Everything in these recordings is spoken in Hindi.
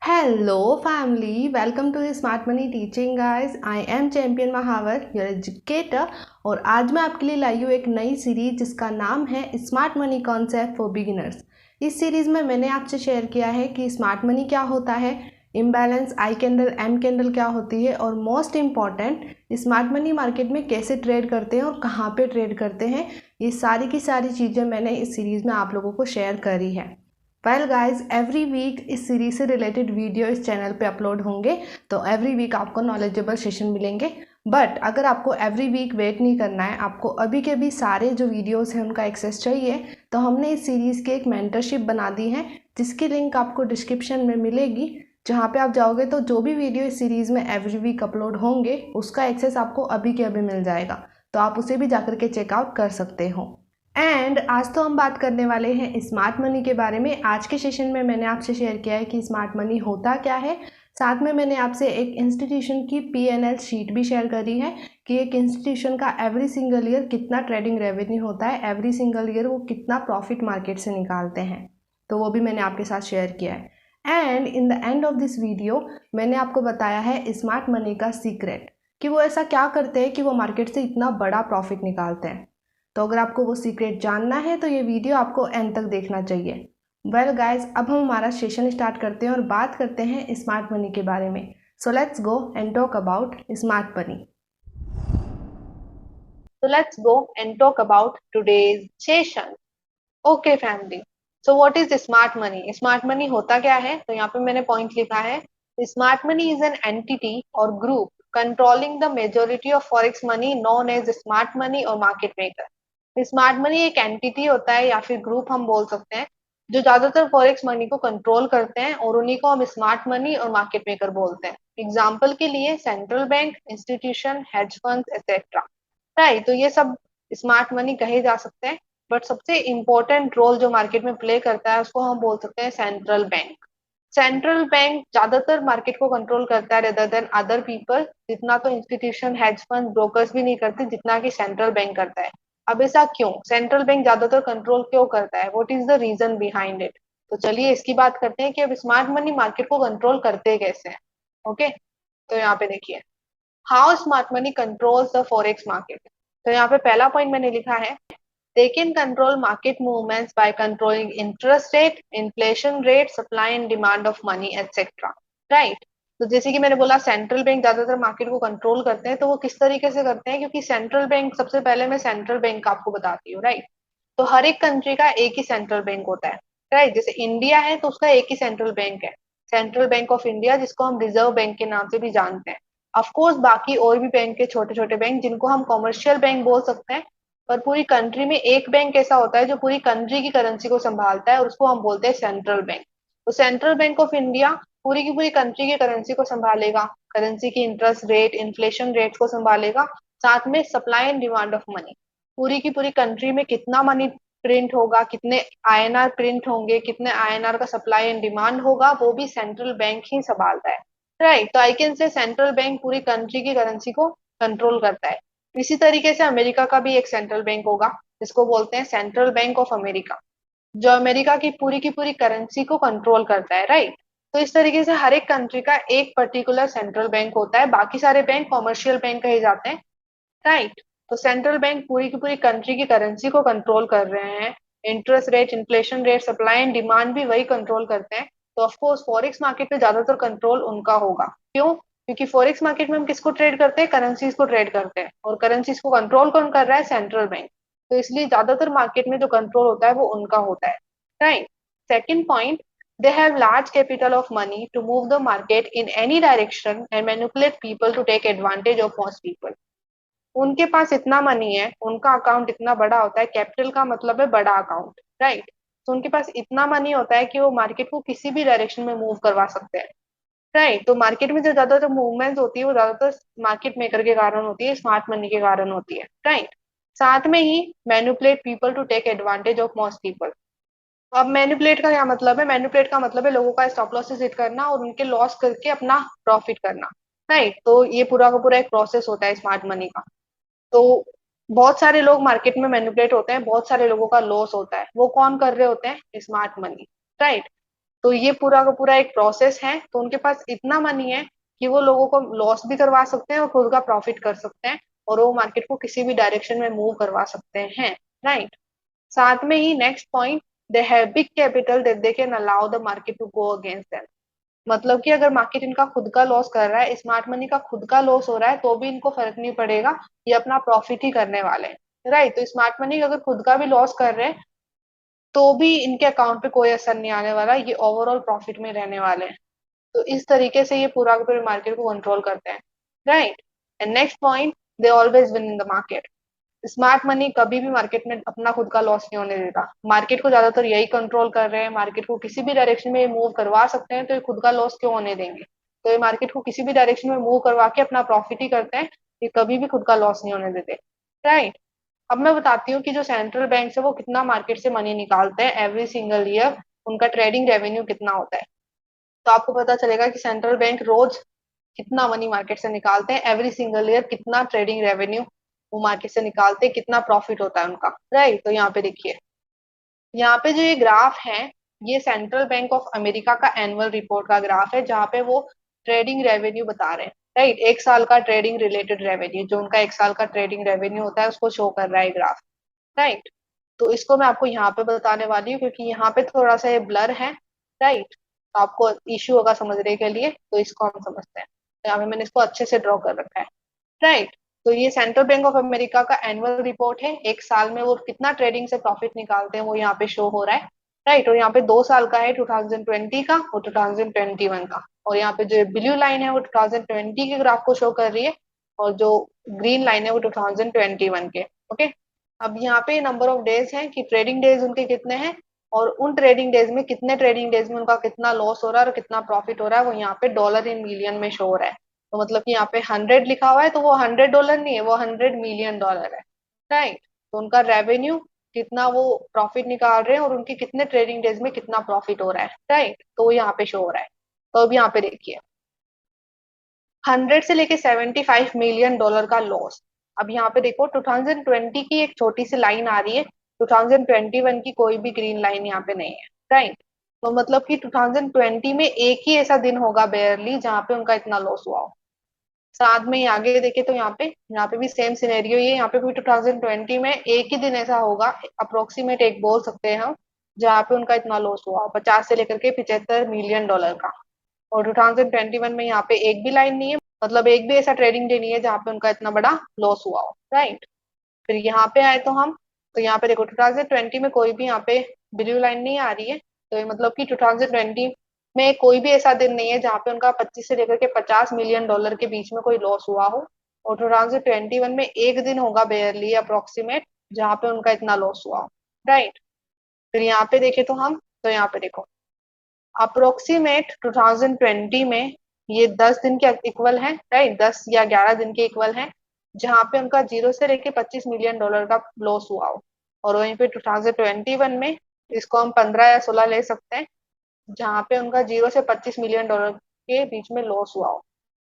Hello, family. Welcome to the Smart Money Teaching, guys. I am Champion Mahawar, your educator. और आज मैं आपके लिए लाई हूँ एक नई सीरीज जिसका नाम है smart money concept for beginners. इस सीरीज में मैंने आपसे शेयर किया है कि स्मार्ट मनी क्या होता है, इम्बैलेंस, आई कैंडल, एम कैंडल क्या होती है, और most important smart money market में कैसे ट्रेड करते हैं और कहाँ पे ट्रेड करते हैं। ये सारी की सारी चीज़ें मैंने इस सीरीज़ में आप लोगों को शेयर करी है। वेल गाइज, एवरी वीक इस सीरीज से रिलेटेड वीडियो इस चैनल पे अपलोड होंगे, तो एवरी वीक आपको नॉलेजेबल सेशन मिलेंगे। बट अगर आपको एवरी वीक वेट नहीं करना है, आपको अभी के भी सारे जो वीडियोस हैं उनका एक्सेस चाहिए, तो हमने इस सीरीज़ की एक मेंटरशिप बना दी है जिसकी लिंक आपको डिस्क्रिप्शन में मिलेगी। जहाँ पे आप जाओगे तो जो भी वीडियो इस सीरीज़ में एवरी वीक अपलोड होंगे उसका एक्सेस आपको अभी के अभी मिल जाएगा, तो आप उसे भी जाकर के चेकआउट कर सकते हो। एंड आज तो हम बात करने वाले हैं स्मार्ट मनी के बारे में। आज के सेशन में मैंने आपसे शेयर किया है कि स्मार्ट मनी होता क्या है। साथ में मैंने आपसे एक इंस्टीट्यूशन की P&L शीट भी शेयर करी है कि एक इंस्टीट्यूशन का एवरी सिंगल ईयर कितना ट्रेडिंग रेवेन्यू होता है, एवरी सिंगल ईयर वो कितना प्रॉफिट मार्केट से निकालते हैं, तो वो भी मैंने आपके साथ शेयर किया है। And in the end of this video मैंने आपको बताया है स्मार्ट मनी का सीक्रेट, कि वो ऐसा क्या करते हैं कि वो मार्केट से इतना बड़ा प्रॉफिट निकालते हैं। तो अगर आपको वो सीक्रेट जानना है तो ये वीडियो आपको एंड तक देखना चाहिए। वेल गाइज, अब हम हमारा सेशन स्टार्ट करते हैं और बात करते हैं स्मार्ट मनी के बारे में। So let's go and talk about smart money. So let's go and talk about today's session. Okay family. So what is smart money? Smart money होता क्या है? तो यहाँ पे मैंने पॉइंट लिखा है, smart money is an entity और group controlling the majority of forex money known as smart money और मार्केट मेकर। स्मार्ट मनी एक एंटिटी होता है या फिर ग्रुप हम बोल सकते हैं जो ज्यादातर फॉरेक्स मनी को कंट्रोल करते हैं, और उन्हीं को हम स्मार्ट मनी और मार्केट मेकर बोलते हैं। एग्जाम्पल के लिए central bank, institution, hedge funds etcetera. Right, तो ये सब स्मार्ट मनी कहे जा सकते हैं। बट सबसे इम्पोर्टेंट रोल जो मार्केट में प्ले करता है उसको हम बोल सकते हैं सेंट्रल बैंक। सेंट्रल बैंक ज्यादातर मार्केट को कंट्रोल करता है रेदर देन अदर पीपल। जितना तो इंस्टीट्यूशन, हेज फंड, ब्रोकर्स भी नहीं करते जितना कि सेंट्रल बैंक करता है। अब ऐसा क्यों, सेंट्रल बैंक ज्यादातर कंट्रोल क्यों करता है, what is the reason behind it. तो चलिए इसकी बात करते हैं कि अब स्मार्ट मनी मार्केट को कंट्रोल करते कैसे हैं। ओके, तो यहाँ पे देखिए, how smart money controls the forex market. तो यहाँ पे पहला पॉइंट मैंने लिखा है, they can control market movements by controlling interest rate, inflation rate, supply and demand of money, etc. Right, तो जैसे कि मैंने बोला सेंट्रल बैंक ज्यादातर मार्केट को कंट्रोल करते हैं, तो वो किस तरीके से करते हैं, क्योंकि सेंट्रल बैंक, सबसे पहले मैं सेंट्रल बैंक आपको बताती हूँ। राइट, तो हर एक कंट्री का एक ही सेंट्रल बैंक होता है। राइट, जैसे इंडिया है तो उसका एक ही सेंट्रल बैंक है, सेंट्रल बैंक ऑफ इंडिया, जिसको हम रिजर्व बैंक के नाम से भी जानते हैं। ऑफकोर्स बाकी और भी बैंक के छोटे छोटे बैंक जिनको हम कॉमर्शियल बैंक बोल सकते हैं, पर पूरी कंट्री में एक बैंक ऐसा होता है जो पूरी कंट्री की करेंसी को संभालता है, और उसको हम बोलते हैं सेंट्रल बैंक। तो सेंट्रल बैंक ऑफ इंडिया पूरी की पूरी कंट्री की करेंसी को संभालेगा, करेंसी की इंटरेस्ट रेट, इन्फ्लेशन रेट को संभालेगा, साथ में supply and demand of money, पूरी की पूरी कंट्री में कितना मनी प्रिंट होगा, कितने आईएनआर प्रिंट होंगे, कितने आईएनआर का सप्लाई एंड डिमांड होगा, वो भी सेंट्रल बैंक ही संभालता है। राइट, तो I can say central bank पूरी कंट्री की करेंसी को कंट्रोल करता है। इसी तरीके से अमेरिका का भी एक सेंट्रल बैंक होगा जिसको बोलते हैं सेंट्रल बैंक ऑफ अमेरिका, जो अमेरिका की पूरी करेंसी को कंट्रोल करता है। राइट, तो इस तरीके से हर एक कंट्री का एक पर्टिकुलर सेंट्रल बैंक होता है, बाकी सारे बैंक कॉमर्शियल बैंक कहे जाते हैं। राइट, तो सेंट्रल बैंक पूरी की पूरी कंट्री की करेंसी को कंट्रोल कर रहे हैं, interest rate, inflation rate, supply and demand भी वही कंट्रोल करते हैं। तो ऑफकोर्स फॉरेक्स मार्केट में ज्यादातर कंट्रोल उनका होगा। क्यों, क्योंकि फॉरेक्स मार्केट में हम किसको ट्रेड करते हैं, करेंसीज को ट्रेड करते हैं, और करेंसीज को कंट्रोल कौन कर रहा है, सेंट्रल बैंक। तो इसलिए ज्यादातर मार्केट में जो कंट्रोल होता है वो उनका होता है। Right, second point, they have large capital of money to move the market in any direction and manipulate people to take advantage of most people। उनके पास इतना मनी है, उनका अकाउंट इतना बड़ा होता है, कैपिटल का मतलब है बड़ा अकाउंट। राइट, तो उनके पास इतना मनी होता है कि वो मार्केट को किसी भी डायरेक्शन में मूव करवा सकते हैं। राइट, तो मार्केट में जो ज्यादातर मूवमेंट होती है वो ज्यादातर मार्केट मेकर के कारण होती है, स्मार्ट मनी के कारण होती है। राइट, साथ में ही manipulate people to take advantage of most people. अब मैनिपुलेट का क्या मतलब है, मैनिपुलेट का मतलब है लोगों का स्टॉप लॉसेस हिट करना और उनके लॉस करके अपना प्रॉफिट करना। राइट, तो ये पूरा का पूरा एक प्रोसेस होता है स्मार्ट मनी का। तो बहुत सारे लोग मार्केट में मैनिपुलेट होते हैं, बहुत सारे लोगों का लॉस होता है, वो कौन कर रहे होते हैं, स्मार्ट मनी। राइट, तो ये पूरा का पूरा एक प्रोसेस है। तो उनके पास इतना मनी है कि वो लोगों को लॉस भी करवा सकते हैं और खुद का प्रॉफिट कर सकते हैं, और वो मार्केट को किसी भी डायरेक्शन में मूव करवा सकते हैं, राइट। साथ में ही next point, they have big capital that they can allow the market to go against them. मतलब कि अगर मार्केट इनका खुद का लॉस कर रहा है, स्मार्ट मनी का खुद का लॉस हो रहा है, तो भी इनको फर्क नहीं पड़ेगा, ये अपना प्रॉफिट ही करने वाले हैं, राइट। तो स्मार्ट मनी अगर खुद का भी लॉस कर रहे हैं तो भी इनके अकाउंट पे कोई असर नहीं आने वाला, ये ओवरऑल प्रॉफिट में रहने वाले हैं। तो इस तरीके से ये पूरा का पूरा मार्केट को कंट्रोल करते हैं, right. And next point, they always win in the market. Smart money कभी भी मार्केट में अपना खुद का लॉस नहीं होने देता। मार्केट को ज्यादातर यही कंट्रोल कर रहे हैं, मार्केट को किसी भी डायरेक्शन में मूव करवा सकते हैं, तो ये खुद का लॉस क्यों होने देंगे। तो ये मार्केट को किसी भी डायरेक्शन में मूव करवा के अपना प्रॉफिट ही करते हैं, ये कभी भी खुद का लॉस नहीं होने देते, राइट। अब मैं बताती हूँ कि जो सेंट्रल बैंक है वो कितना मार्केट से मनी निकालते हैं एवरी सिंगल ईयर, उनका ट्रेडिंग रेवेन्यू कितना होता है। तो आपको पता चलेगा कि सेंट्रल बैंक रोज कितना मनी मार्केट से निकालते हैं, एवरी सिंगल ईयर कितना ट्रेडिंग रेवेन्यू वो मार्केट से निकालते हैं, कितना प्रॉफिट होता है उनका, राइट। तो यहाँ पे देखिए, यहाँ पे जो ये ग्राफ है, ये सेंट्रल बैंक ऑफ अमेरिका का एनुअल रिपोर्ट का ग्राफ है, जहाँ पे वो ट्रेडिंग रेवेन्यू बता रहे हैं, राइट। एक साल का ट्रेडिंग रिलेटेड रेवेन्यू, जो उनका एक साल का ट्रेडिंग रेवेन्यू होता है उसको शो कर रहा है ग्राफ, राइट। तो इसको मैं आपको यहाँ पे बताने वाली हूँ, क्योंकि यहाँ पे थोड़ा सा ये ब्लर है, राइट। तो आपको इश्यू होगा समझने के लिए, तो इसको हम समझते हैं। तो यहाँ पे मैंने इसको अच्छे से ड्रॉ कर रखा है, राइट। तो ये सेंट्रल बैंक ऑफ अमेरिका का एनुअल रिपोर्ट है, एक साल में वो कितना ट्रेडिंग से प्रॉफिट निकालते हैं वो यहाँ पे शो हो रहा है, राइट। और यहाँ पे 2 साल का है, 2020 का और 2021 का। और यहाँ पे जो ब्लू लाइन है वो 2020 के ग्राफ को शो कर रही है, और जो ग्रीन लाइन है वो 2021 के, ओके। अब यहाँ पे नंबर ऑफ डेज है कि ट्रेडिंग डेज उनके कितने हैं, और उन ट्रेडिंग डेज में कितने ट्रेडिंग डेज में उनका कितना लॉस हो रहा है और कितना प्रॉफिट हो रहा है, वो यहाँ पे डॉलर इन मिलियन में शो हो रहा है। तो मतलब कि यहाँ पे 100 लिखा हुआ है, तो वो $100 नहीं है, वो $100 मिलियन है, राइट। तो उनका रेवेन्यू कितना वो प्रॉफिट निकाल रहे हैं, और उनके कितने ट्रेडिंग डेज में कितना प्रॉफिट हो रहा है, राइट। तो वो यहाँ पे शो हो रहा है। तो अब यहाँ पे देखिए, 100 से लेके $75 मिलियन का लॉस। अब यहाँ पे देखो 2020 की एक छोटी सी लाइन आ रही है, 2021 की कोई भी ग्रीन लाइन यहाँ पे नहीं है, राइट। तो मतलब कि 2020 में एक ही ऐसा दिन होगा बेयरली जहाँ पे उनका इतना लॉस हुआ हो। साथ में ही आगे देखे तो यहाँ पे भी सेम सिनेरियो ही है, यहाँ पे भी 2020 में एक ही दिन ऐसा होगा, अप्रोक्सीमेट एक बोल सकते हैं हम, जहाँ पे उनका इतना लॉस हुआ 50 से लेकर के $75 मिलियन का। और 2021 में यहाँ पे एक भी लाइन नहीं है, मतलब एक भी ऐसा ट्रेडिंग डे नहीं है जहाँ पे उनका इतना बड़ा लॉस हुआ हो, राइट। फिर यहाँ पे आए तो हम, तो यहाँ पे देखो 2020 में कोई भी यहाँ पे ब्लू लाइन नहीं आ रही है, तो ये मतलब कि 2020 में कोई भी ऐसा दिन नहीं है जहाँ पे उनका 25 से लेकर के $50 मिलियन के बीच में कोई लॉस हुआ हो। और 2021 में एक दिन होगा बेयरली अप्रोक्सीमेट जहाँ पे उनका इतना लॉस हुआ हो, राइट। फिर यहाँ पे देखे तो हम, तो यहाँ पे देखो अप्रोक्सीमेट 2020 में ये 10 दिन के इक्वल है, राइट, 10 या 11 दिन के इक्वल है, जहाँ पे उनका 0 से लेके $25 मिलियन का लॉस हुआ हो। और वहीं पे 2021 में इसको हम 15 या 16 ले सकते हैं, जहाँ पे उनका 0 से $25 मिलियन के बीच में लॉस हुआ हो,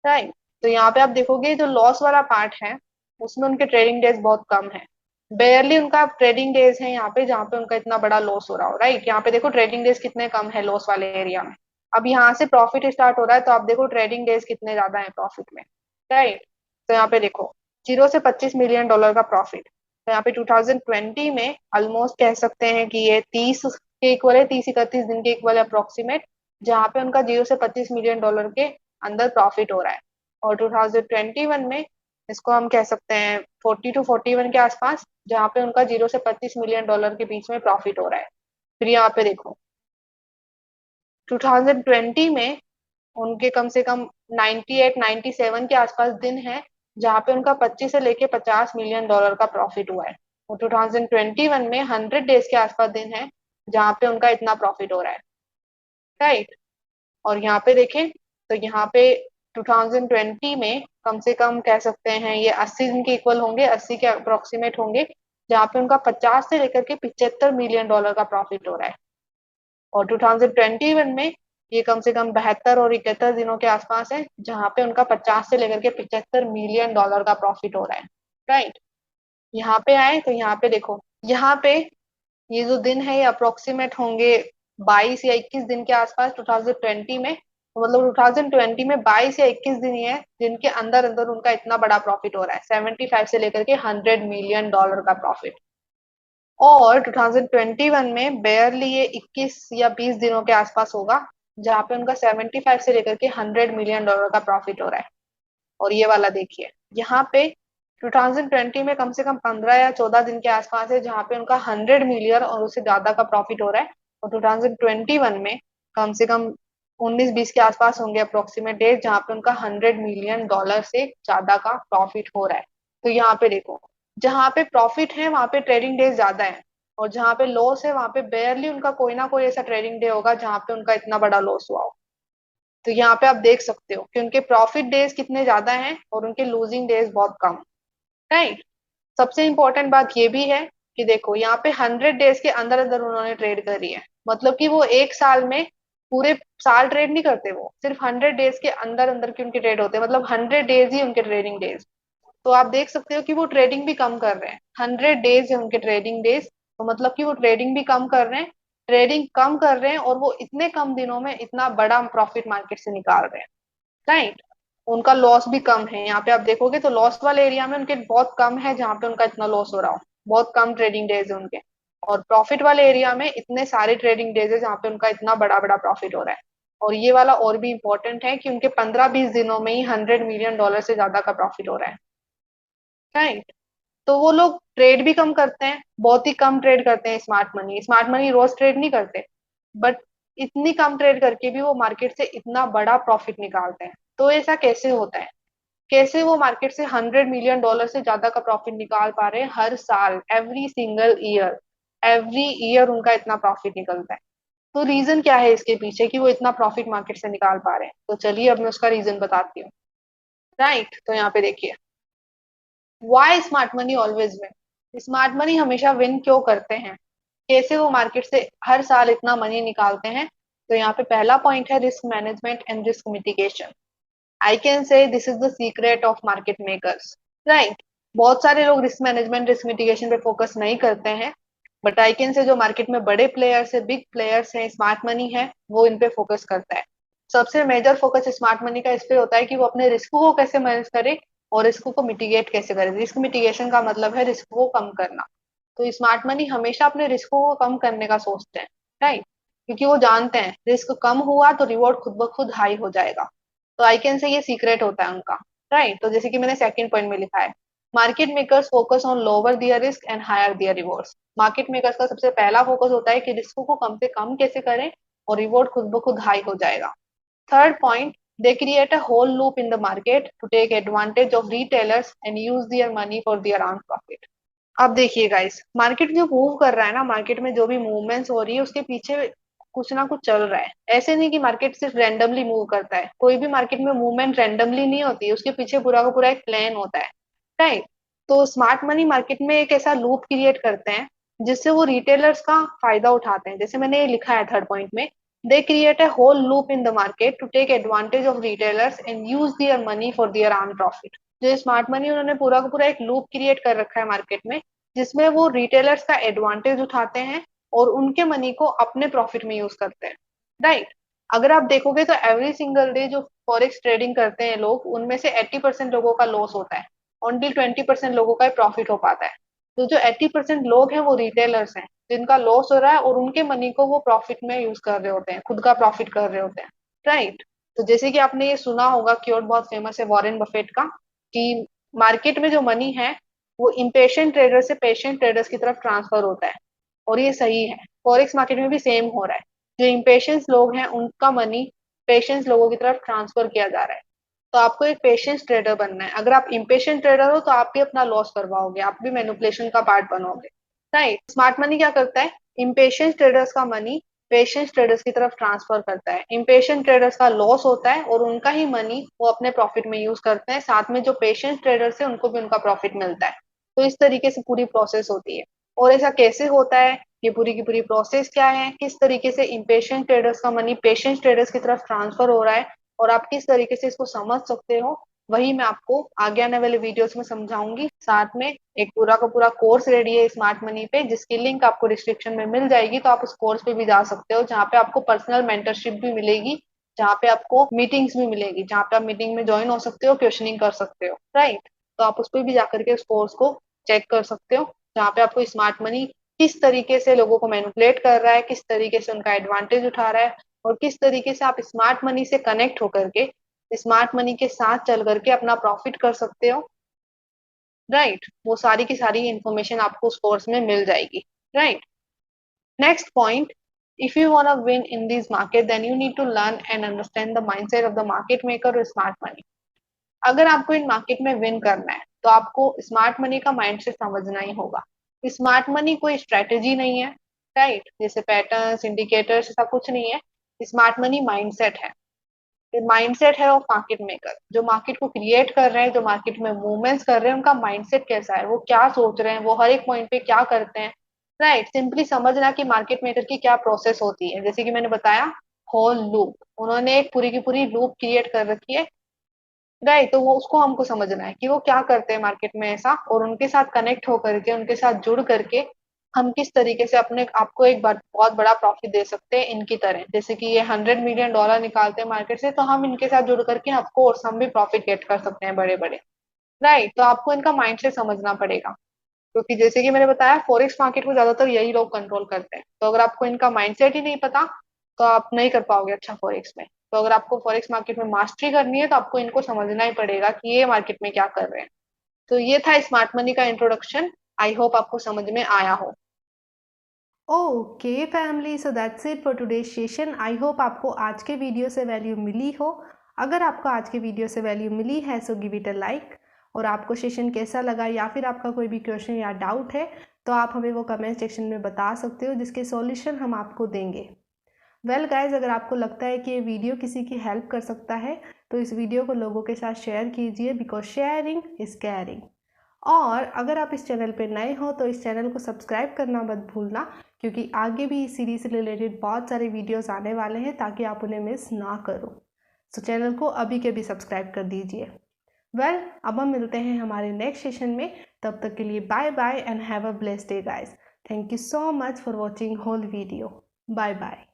राइट। तो यहाँ पे आप देखोगे जो लॉस वाला पार्ट है उसमें उनके ट्रेडिंग डेज बहुत कम है, बेयरली उनका ट्रेडिंग डेज है यहाँ पे जहाँ पे उनका इतना बड़ा लॉस हो रहा हो, राइट। यहाँ पे देखो ट्रेडिंग डेज कितने कम है लॉस वाले एरिया में। अब यहाँ से प्रॉफिट स्टार्ट हो रहा है, तो आप देखो ट्रेडिंग डेज कितने ज्यादा है प्रॉफिट में, राइट। तो यहाँ पे देखो 0 से $25 मिलियन का प्रॉफिट। तो यहाँ पे 2020 में ऑलमोस्ट कह सकते हैं कि ये 30 के इक्वल है, 30-31 दिन के इक्वल है अप्रोक्सीमेट, जहाँ पे उनका 0 से $25 मिलियन के अंदर प्रॉफिट हो रहा है। और 2021 में इसको हम कह सकते हैं 40 to 41 के आसपास, जहाँ पे उनका 0 से $25 मिलियन के बीच में प्रॉफिट हो रहा है। फिर यहाँ पे देखो 2020 में उनके कम से कम 98-97 के आसपास दिन है जहाँ पे उनका 25 से लेके $50 मिलियन का प्रॉफिट हुआ है। और 2021 में 100 डेज के आसपास दिन है जहाँ पे उनका इतना प्रॉफिट हो रहा है, राइट। और यहाँ पे देखें तो यहाँ पे 2020 में कम से कम कह सकते हैं ये 80 दिन के इक्वल होंगे, 80 के अप्रोक्सीमेट होंगे, जहाँ पे उनका 50 से लेकर के $75 मिलियन का प्रॉफिट हो रहा है। और 2021 में ये कम से कम 72 और 71 दिनों के आसपास है, जहाँ पे उनका 50 से लेकर के $75 मिलियन का प्रॉफिट हो रहा है, राइट। यहाँ पे आए तो यहाँ पे देखो, यहाँ पे ये जो दिन है ये अप्रोक्सीमेट होंगे 22 या 21 दिन के आसपास 2020 में, तो मतलब 2020 में 22 या 21 दिन ही है जिनके अंदर अंदर उनका इतना बड़ा प्रॉफिट हो रहा है, 75 से लेकर के $100 मिलियन का प्रॉफिट। और 2021 में बेयरली ये 21 या 20 दिनों के आसपास होगा जहां पे उनका 75 से लेकर के $100 मिलियन का प्रॉफिट हो रहा है। और ये वाला देखिए, यहाँ पे 2020 में कम से कम 15 या 14 दिन के आसपास है जहाँ पे उनका 100 मिलियन और उससे ज्यादा का प्रॉफिट हो रहा है। और 2021 में कम से कम 19-20 के आसपास होंगे अप्रोक्सीमेट डेज जहाँ पे उनका $100 मिलियन से ज्यादा का प्रॉफिट हो रहा है। तो यहाँ पे देखो, जहाँ पे प्रॉफिट है वहां पे ट्रेडिंग डेज ज्यादा है, और जहाँ पे लॉस है वहां पे बेयरली उनका कोई ना कोई ऐसा ट्रेडिंग डे होगा जहाँ पे उनका इतना बड़ा लॉस हुआ हो। तो यहाँ पे आप देख सकते हो कि उनके प्रॉफिट डेज कितने ज्यादा हैं और उनके लूजिंग डेज बहुत कम। राइट। सबसे इंपॉर्टेंट बात ये भी है कि देखो यहाँ पे 100 डेज के अंदर अंदर उन्होंने ट्रेड करी है, मतलब कि वो एक साल में पूरे साल ट्रेड नहीं करते, वो सिर्फ 100 डेज के अंदर अंदर की उनके ट्रेड होते हैं, मतलब 100 डेज ही उनके ट्रेडिंग डेज। तो आप देख सकते हो कि वो ट्रेडिंग भी कम कर रहे हैं, 100 डेज है उनके ट्रेडिंग डेज, तो मतलब कि वो ट्रेडिंग भी कम कर रहे हैं, ट्रेडिंग कम कर रहे हैं और वो इतने कम दिनों में इतना बड़ा प्रॉफिट मार्केट से निकाल रहे हैं। राइट। उनका लॉस भी कम है, यहाँ पे आप देखोगे तो लॉस वाले एरिया में उनके बहुत कम है जहाँ पे उनका इतना लॉस हो रहा हो, बहुत कम ट्रेडिंग डेज है उनके। और प्रॉफिट वाले एरिया में इतने सारे ट्रेडिंग डेज है जहाँ पे उनका इतना बड़ा बड़ा प्रॉफिट हो रहा है। और ये वाला और भी इंपॉर्टेंट है कि उनके 15-20 दिनों में ही $100 मिलियन से ज्यादा का प्रॉफिट हो रहा है। राइट। तो वो लोग ट्रेड भी कम करते हैं, बहुत ही कम ट्रेड करते हैं, स्मार्ट मनी रोज ट्रेड नहीं करते, बट इतनी कम ट्रेड करके भी वो मार्केट से इतना बड़ा प्रॉफिट निकालते हैं। तो ऐसा कैसे होता है, कैसे वो मार्केट से $100 मिलियन से ज्यादा का प्रॉफिट निकाल पा रहे हैं हर साल, every single year, every year उनका इतना प्रॉफिट निकलता है। तो रीजन क्या है इसके पीछे कि वो इतना प्रॉफिट मार्केट से निकाल पा रहे हैं, तो चलिए अब मैं उसका रीजन बताती हूँ। राइट। तो यहाँ पे देखिए, why smart money always win, smart money हमेशा विन क्यों करते हैं, कैसे वो मार्केट से हर साल इतना मनी निकालते हैं। तो यहाँ पे पहला पॉइंट है risk management and risk mitigation. I can say this is the secret of market makers. Right. बहुत सारे लोग रिस्क मैनेजमेंट रिस्क मिटिगेशन पे फोकस नहीं करते हैं, बट आई कैन से जो मार्केट में बड़े प्लेयर्स है, बिग प्लेयर्स हैं, स्मार्ट मनी है, वो इन पे फोकस करता है। सबसे मेजर फोकस स्मार्ट मनी का इस पे होता है कि वो अपने रिस्क को कैसे मैनेज करे और रिस्क को मिटिगेट कैसे करे। रिस्क मिटिगेशन का मतलब है रिस्क को कम करना। तो स्मार्ट मनी हमेशा अपने रिस्क को कम करने का सोचते हैं। राइट। क्योंकि वो जानते हैं रिस्क कम हुआ तो रिवॉर्ड खुद ब खुद हाई हो जाएगा। तो आई कैन से ये सीक्रेट होता है उनका। राइट। तो जैसे कि मैंने सेकंड पॉइंट में लिखा है, market makers focus on lower their risk and higher their rewards. Market makers का सबसे पहला फोकस होता है कि रिस्क को कम से कम कैसे करें और रिवॉर्ड खुद ब खुद हाई हो जाएगा। Third point, they create a whole loop in the market to take advantage of retailers and use their money for their own profit. अब देखिए गाइस, मार्केट जो मूव कर रहा है ना, मार्केट में जो भी मूवमेंट्स हो रही है उसके पीछे कुछ ना कुछ चल रहा है। ऐसे नहीं कि मार्केट सिर्फ रैंडमली मूव करता है, कोई भी मार्केट में मूवमेंट रैंडमली नहीं होती है, उसके पीछे पूरा का पूरा एक प्लान होता है। राइट। तो स्मार्ट मनी मार्केट में एक ऐसा लूप क्रिएट करते हैं जिससे वो रिटेलर्स का फायदा उठाते हैं। जैसे मैंने ये लिखा है थर्ड पॉइंट में, they create a whole loop in the market to take advantage of retailers and use their money for their own profit। जो स्मार्ट मनी उन्होंने पूरा का पूरा एक लूप क्रिएट कर रखा है मार्केट में, जिसमें वो रिटेलर्स का एडवांटेज उठाते हैं और उनके मनी को अपने प्रॉफिट में यूज करते हैं। राइट। अगर आप देखोगे तो एवरी सिंगल डे जो फॉरेक्स ट्रेडिंग करते हैं लोग, उनमें से 80% लोगों का लॉस होता है, ओनली 20% लोगों का प्रॉफिट हो पाता है। तो जो 80% लोग हैं वो रिटेलर्स हैं जिनका लॉस हो रहा है और उनके मनी को वो प्रॉफिट में यूज कर रहे होते हैं, खुद का प्रॉफिट कर रहे होते हैं। राइट। तो जैसे कि आपने ये सुना होगा, क्योट बहुत फेमस है वॉरेन बफेट का, कि मार्केट में जो मनी है वो इम्पेशेंट ट्रेडर से पेशेंट ट्रेडर्स की तरफ ट्रांसफर होता है। और ये सही है, फॉरेक्स मार्केट में भी सेम हो रहा है। जो इम्पेशेंस लोग हैं उनका मनी पेशेंस लोगों की तरफ ट्रांसफर किया जा रहा है। तो आपको एक पेशेंस ट्रेडर बनना है। अगर आप इम्पेशेंट ट्रेडर हो तो आप भी अपना लॉस करवाओगे, आप भी मैनिपुलेशन का पार्ट बनोगे। राइट। स्मार्ट मनी क्या करता है, इम्पेशेंट ट्रेडर्स का मनी पेशेंस ट्रेडर्स की तरफ ट्रांसफर करता है। इम्पेशेंट ट्रेडर्स का लॉस होता है और उनका ही मनी वो अपने प्रॉफिट में यूज करते हैं, साथ में जो पेशेंस ट्रेडर्स है उनको भी उनका प्रॉफिट मिलता है। तो इस तरीके से पूरी प्रोसेस होती है। और ऐसा कैसे होता है, ये पूरी की पूरी प्रोसेस क्या है, किस तरीके से इम्पेशेंट ट्रेडर्स का मनी पेशेंस ट्रेडर्स की तरफ ट्रांसफर हो रहा है और आप किस तरीके से इसको समझ सकते हो, वही मैं आपको आगे आने वाले वीडियोस में समझाऊंगी। साथ में एक पूरा का पूरा कोर्स रेडी है स्मार्ट मनी पे, जिसकी लिंक आपको डिस्क्रिप्शन में मिल जाएगी, तो आप उस कोर्स पे भी जा सकते हो, जहाँ पे आपको पर्सनल मेंटरशिप भी मिलेगी, जहाँ पे आपको मीटिंग्स भी मिलेगी, जहाँ पे आप मीटिंग में ज्वाइन हो सकते हो, क्वेश्चनिंग कर सकते हो, राइट। तो आप उस पर भी जाकर के उस कोर्स को चेक कर सकते हो, जहाँ पे आपको स्मार्ट मनी किस तरीके से लोगों को मैनिपुलेट कर रहा है, किस तरीके से उनका एडवांटेज उठा रहा है, और किस तरीके से आप स्मार्ट मनी से कनेक्ट होकर के स्मार्ट मनी के साथ चल करके अपना प्रॉफिट कर सकते हो, राइट। वो सारी की सारी इंफॉर्मेशन आपको उस कोर्स में मिल जाएगी, right. Next point, if you want to win in this market then you need to learn and understand the mindset of the market maker or smart money। अगर आपको इन मार्केट में विन करना है तो आपको स्मार्ट मनी का माइंडसेट समझना ही होगा। स्मार्ट मनी कोई स्ट्रेटेजी नहीं है, राइट, जैसे पैटर्न्स इंडिकेटर्स ऐसा कुछ नहीं है। स्मार्ट मनी माइंडसेट है। माइंडसेट है ऑफ मार्केट मेकर, जो मार्केट को क्रिएट कर रहे हैं, जो मार्केट में मूवमेंट्स कर रहे हैं, उनका माइंडसेट कैसा है, वो क्या सोच रहे हैं, वो हर एक पॉइंट पे क्या करते हैं, राइट। सिंपली समझना कि मार्केट मेकर की क्या प्रोसेस होती है, जैसे कि मैंने बताया होल लूप, उन्होंने एक पूरी की पूरी लूप क्रिएट कर रखी है, राइट। तो वो उसको हमको समझना है कि वो क्या करते हैं मार्केट में ऐसा, और उनके साथ कनेक्ट होकर के, उनके साथ जुड़ करके हम किस तरीके से अपने आपको एक बार बहुत बड़ा प्रॉफिट दे सकते हैं इनकी तरह। जैसे कि ये $100 मिलियन निकालते हैं मार्केट से, तो हम इनके साथ जुड़ करके ऑफकोर्स हम भी प्रॉफिट गेट कर सकते हैं बड़े बड़े, राइट। तो आपको इनका माइंडसेट समझना पड़ेगा, क्योंकि जैसे कि मैंने बताया फॉरेक्स मार्केट को ज्यादातर यही लोग कंट्रोल करते हैं। तो अगर आपको इनका माइंडसेट ही नहीं पता तो आप नहीं कर पाओगे अच्छा फॉरेक्स में। तो अगर आपको फॉरेक्स मार्केट में मास्टरी करनी है तो आपको इनको समझना ही पड़ेगा कि ये मार्केट में क्या कर रहे हैं। तो ये था स्मार्ट मनी का इंट्रोडक्शन। आई होप आपको समझ में आया हो। Okay family, so that's it for today session. I hope आपको आज के वीडियो से वैल्यू मिली हो। अगर आपको आज के वीडियो से वैल्यू मिली है so give it a like. और आपको सेशन कैसा लगा या फिर आपका कोई भी क्वेश्चन या डाउट है तो आप हमें वो कमेंट सेक्शन में बता सकते हो, जिसके सॉल्यूशन हम आपको देंगे। वेल गाइज, अगर आपको लगता है कि ये वीडियो किसी की हेल्प कर सकता है तो इस वीडियो को लोगों के साथ शेयर कीजिए, बिकॉज शेयरिंग इज़ केयरिंग। और अगर आप इस चैनल पर नए हो तो इस चैनल को सब्सक्राइब करना मत भूलना, क्योंकि आगे भी इस सीरीज से रिलेटेड बहुत सारे वीडियोस आने वाले हैं, ताकि आप उन्हें मिस ना करो। तो चैनल को अभी के भी सब्सक्राइब कर दीजिए। वेल, अब हम मिलते हैं हमारे नेक्स्ट सेशन में। तब तक के लिए bye bye and have a blessed day guys. Thank you so much for watching whole video. Bye bye.